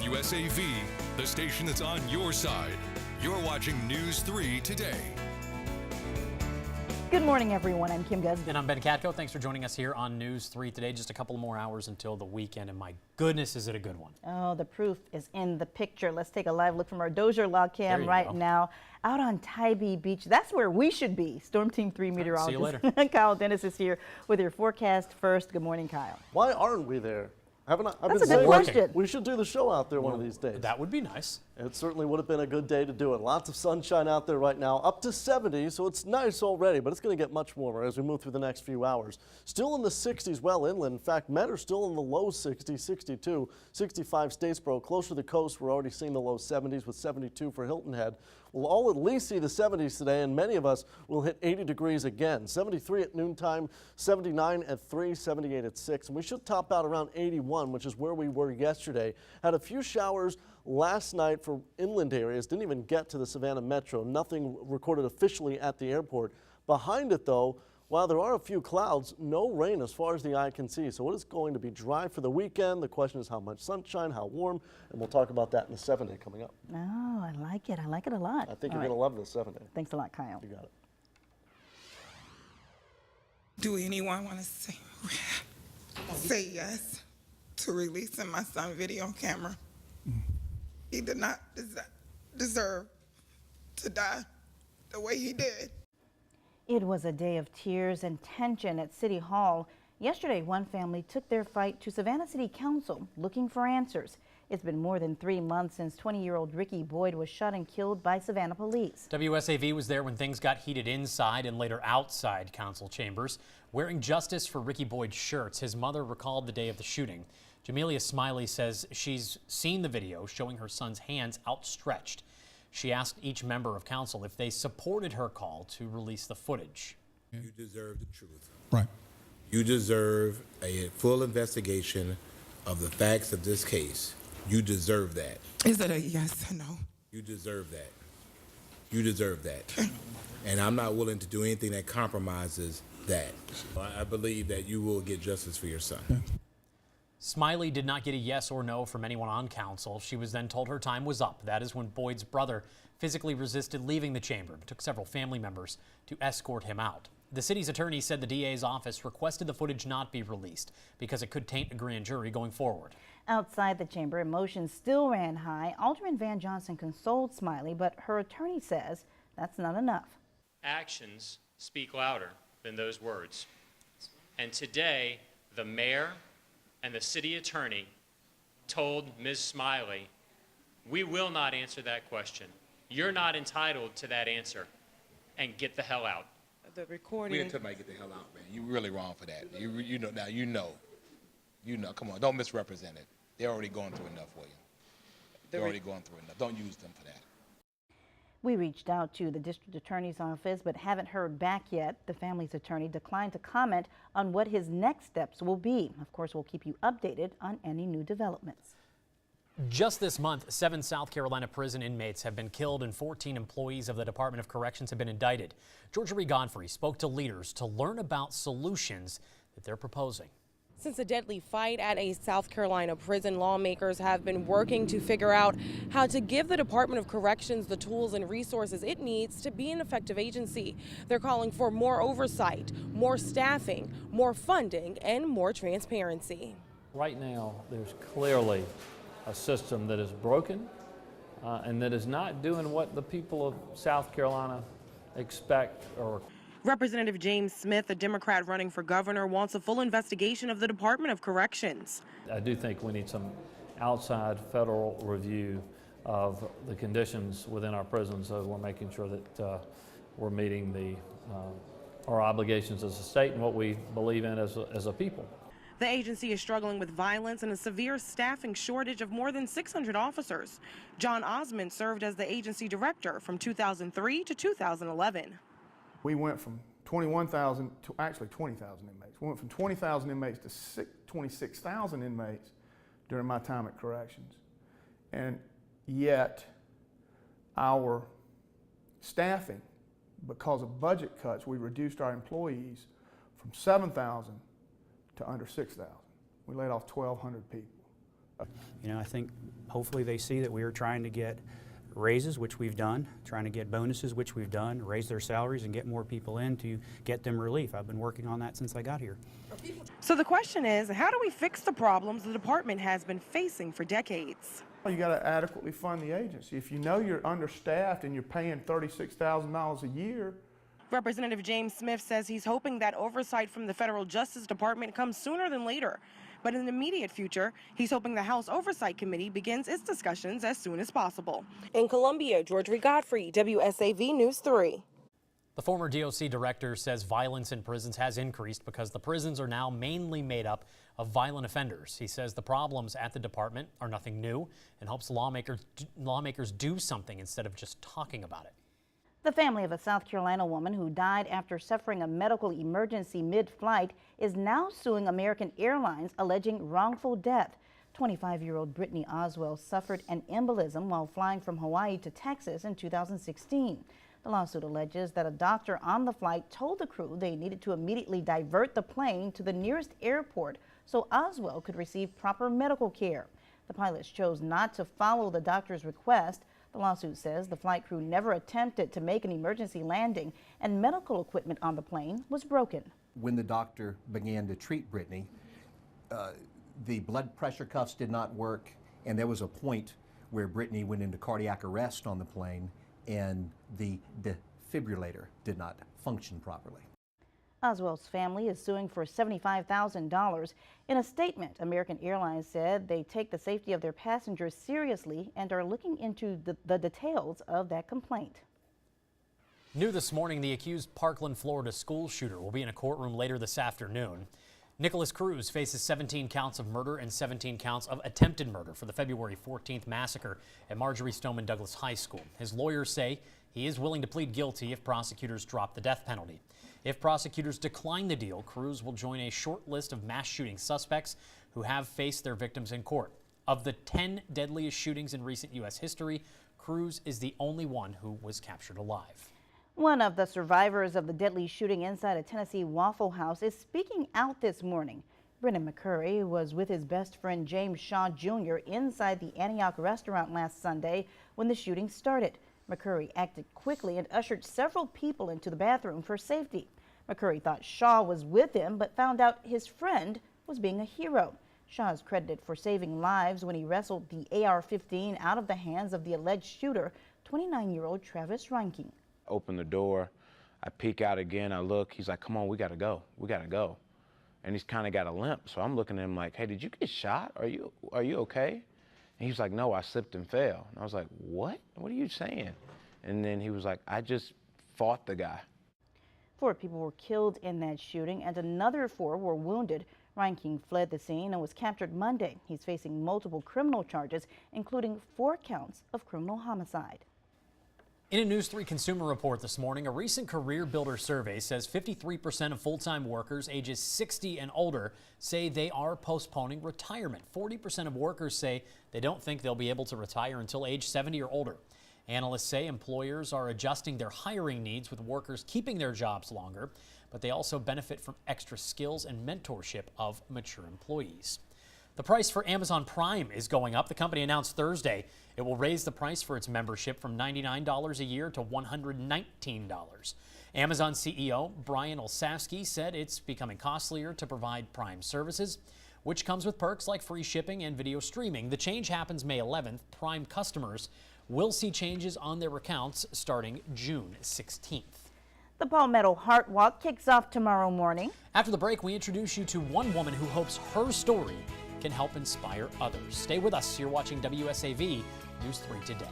WSAV, the station that's on your side. You're watching News 3 today. Good morning, everyone. I'm Kim Gusby. And I'm Ben Katko. Thanks for joining us here on News 3 today. Just a couple more hours until the weekend, and my goodness, is it a good one. Oh, the proof is in the picture. Let's take a live look from our Dozier log cam right now out on Tybee Beach. That's where we should be. Storm Team 3 meteorologist. See you later. Kyle Dennis is here with your forecast first. Good morning, Kyle. Why aren't we there? I've That's been a good saying question. we should do the show out there one of these days. That would be nice. It certainly would have been a good day to do it. Lots of sunshine out there right now, up to 70, so it's nice already, but it's going to get much warmer as we move through the next few hours. Still in the 60s well inland. In fact, Met are still in the low 60s, 62, 65 Statesboro. Closer to the coast, we're already seeing the low 70s with 72 for Hilton Head. We'll all at least see the 70s today, and many of us will hit 80 degrees again. 73 at noontime, 79 at 3, 78 at 6. And we should top out around 81, which is where we were yesterday. Had a few showers last night for inland areas. Didn't even get to the Savannah Metro. Nothing recorded officially at the airport. Behind it, though, while there are a few clouds, no rain as far as the eye can see. So it is going to be dry for the weekend. The question is how much sunshine, how warm, and we'll talk about that in the 7-day coming up. Oh, I like it. I like it a lot. I think you're going to love this 7-day. Thanks a lot, Kyle. You got it. Do anyone want to say yes to releasing my son's video camera? He did not deserve to die the way he did. It was a day of tears and tension at City Hall. Yesterday, one family took their fight to Savannah City Council looking for answers. It's been more than 3 months since 20-year-old Ricky Boyd was shot and killed by Savannah police. WSAV was there when things got heated inside and later outside council chambers. Wearing Justice for Ricky Boyd shirts, his mother recalled the day of the shooting. Jamelia Smiley says she's seen the video showing her son's hands outstretched. She asked each member of council if they supported her call to release the footage. You deserve the truth. Right. You deserve a full investigation of the facts of this case. You deserve that. Is it a yes or no? You deserve that. You deserve that. And I'm not willing to do anything that compromises that. I believe that you will get justice for your son. Yeah. Smiley did not get a yes or no from anyone on council. She was then told her time was up. That is when Boyd's brother physically resisted leaving the chamber. It took several family members to escort him out. The city's attorney said the DA's office requested the footage not be released because it could taint a grand jury going forward. Outside the chamber, emotions still ran high. Alderman Van Johnson consoled Smiley, but her attorney says that's not enough. Actions speak louder than those words. And today, the mayor and the city attorney told Ms. Smiley, we will not answer that question. You're not entitled to that answer, and get the hell out. The recording. We didn't tell somebody to get the hell out, man. You're really wrong for that. You know now. You know. Come on, don't misrepresent it. They're already going through enough for you. They're already going through enough. Don't use them for that. We reached out to the district attorney's office but haven't heard back yet. The family's attorney declined to comment on what his next steps will be. Of course, we'll keep you updated on any new developments. Just this month, 7 South Carolina prison inmates have been killed and 14 employees of the Department of Corrections have been indicted. Georgia Reed Godfrey spoke to leaders to learn about solutions that they're proposing. Since a deadly fight at a South Carolina prison, lawmakers have been working to figure out how to give the Department of Corrections the tools and resources it needs to be an effective agency. They're calling for more oversight, more staffing, more funding, and more transparency. Right now, there's clearly a system that is broken and that is not doing what the people of South Carolina expect or. Representative James Smith, a Democrat running for governor, wants a full investigation of the Department of Corrections. I do think we need some outside federal review of the conditions within our prisons, so we're making sure that we're meeting our obligations as a state and what we believe in as a people. The agency is struggling with violence and a severe staffing shortage of more than 600 officers. John Osmond served as the agency director from 2003 to 2011. We went from 21,000 to actually 20,000 inmates. We went from 20,000 inmates to 26,000 inmates during my time at corrections. And yet our staffing, because of budget cuts, we reduced our employees from 7,000 to under 6,000. We laid off 1,200 people. You know, I think hopefully they see that we are trying to get raises, which we've done, trying to get bonuses, which we've done, raise their salaries and get more people in to get them relief. I've been working on that since I got here. So the question is, how do we fix the problems the department has been facing for decades? You got to adequately fund the agency. If you know you're understaffed and you're paying $36,000 a year. Representative James Smith says he's hoping that oversight from the federal Justice Department comes sooner than later. But in the immediate future, he's hoping the House Oversight Committee begins its discussions as soon as possible. In Columbia, Georgia Godfrey, WSAV News 3. The former DOC director says violence in prisons has increased because the prisons are now mainly made up of violent offenders. He says the problems at the department are nothing new and hopes lawmakers do something instead of just talking about it. The family of a South Carolina woman who died after suffering a medical emergency mid-flight is now suing American Airlines, alleging wrongful death. 25-year-old Brittany Oswell suffered an embolism while flying from Hawaii to Texas in 2016. The lawsuit alleges that a doctor on the flight told the crew they needed to immediately divert the plane to the nearest airport so Oswell could receive proper medical care. The pilots chose not to follow the doctor's request. The lawsuit says the flight crew never attempted to make an emergency landing and medical equipment on the plane was broken. When the doctor began to treat Brittany, the blood pressure cuffs did not work, and there was a point where Brittany went into cardiac arrest on the plane and the defibrillator did not function properly. Oswell's family is suing for $75,000. In a statement, American Airlines said they take the safety of their passengers seriously and are looking into the details of that complaint. New this morning, the accused Parkland, Florida school shooter will be in a courtroom later this afternoon. Nicholas Cruz faces 17 counts of murder and 17 counts of attempted murder for the February 14th massacre at Marjorie Stoneman Douglas High School. His lawyers say he is willing to plead guilty if prosecutors drop the death penalty. If prosecutors decline the deal, Cruz will join a short list of mass shooting suspects who have faced their victims in court. Of the 10 deadliest shootings in recent U.S. history, Cruz is the only one who was captured alive. One of the survivors of the deadly shooting inside a Tennessee Waffle House is speaking out this morning. Brennan McCurry was with his best friend James Shaw Jr. inside the Antioch restaurant last Sunday when the shooting started. McCurry acted quickly and ushered several people into the bathroom for safety. McCurry thought Shaw was with him, but found out his friend was being a hero. Shaw is credited for saving lives when he wrestled the AR-15 out of the hands of the alleged shooter, 29-year-old Travis Reinking. Open the door, I peek out again, I look, he's like, come on, we gotta go, we gotta go. And he's kind of got a limp, so I'm looking at him like, hey, did you get shot? Are you okay? And he's like, no, I slipped and fell. And I was like, what? What are you saying? And then he was like, I just fought the guy. 4 people were killed in that shooting and another 4 were wounded. Reinking fled the scene and was captured Monday. He's facing multiple criminal charges, including 4 counts of criminal homicide. In a News 3 consumer report this morning, a recent Career Builder survey says 53% of full-time workers ages 60 and older say they are postponing retirement. 40% of workers say they don't think they'll be able to retire until age 70 or older. Analysts say employers are adjusting their hiring needs with workers keeping their jobs longer, but they also benefit from extra skills and mentorship of mature employees. The price for Amazon Prime is going up. The company announced Thursday it will raise the price for its membership from $99 a year to $119. Amazon CEO Brian Olsavsky said it's becoming costlier to provide Prime services, which comes with perks like free shipping and video streaming. The change happens May 11th. Prime customers will see changes on their accounts starting June 16th. The Palmetto Heart Walk kicks off tomorrow morning. After the break, we introduce you to one woman who hopes her story can help inspire others. Stay with us. You're watching WSAV News 3 Today.